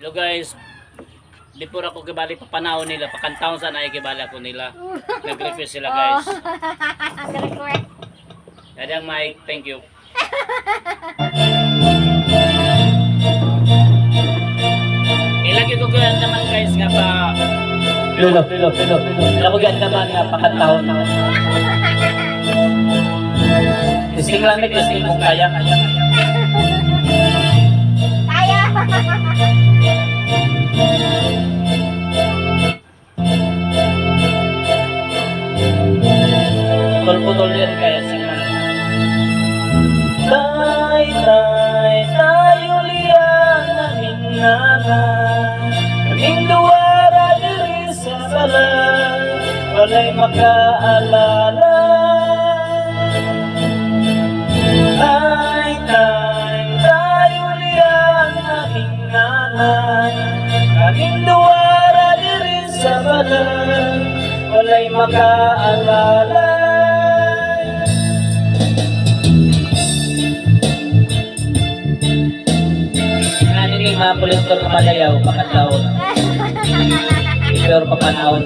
Hello guys, before ako kibali papanahon nila, pakantahon sa na ikibali ako nila. Nag-request sila guys. Nag-request. Dadang Mike, thank you. Ilagay ko ganyan naman guys nga pa. Lolo. Labagan naman nga pakantahon. Testing lang testing kung kaya. Kaya. Putol-putol yan kaya siya. Tay, tayo liyan naming nanay. Kaming duwara diri sa balay, walay makaalala. Tay, tayo liyan naming nanay. Kaming duwara diri sa balay, walay makaalala. Ini mga pulitor na malayaw, pakataon. Pero papanahon.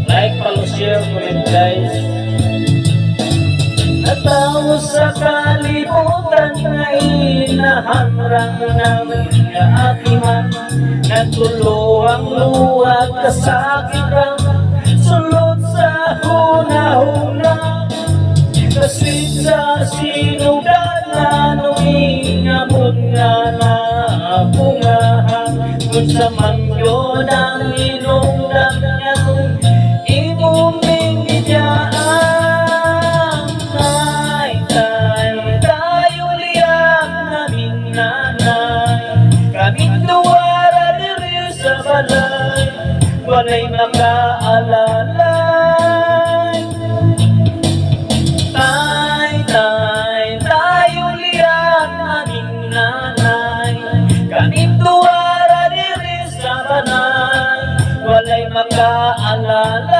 Like, follow, share, comment guys. Nataw sa kalibutan na inahangrang ng kaakiman. Nagtuluang luwag kasakitan, sulod sa huna-huna. Kasi sa sinugan na numingamot nga na bungahan. Kung sa mangyo ng inungdan niya, imuming idyaan. Kaming duwara diri sa balay, walay makaalalay. Tay, tayo liyan aming nanay. Kaming duwara diri sa balay, walay makaalalay.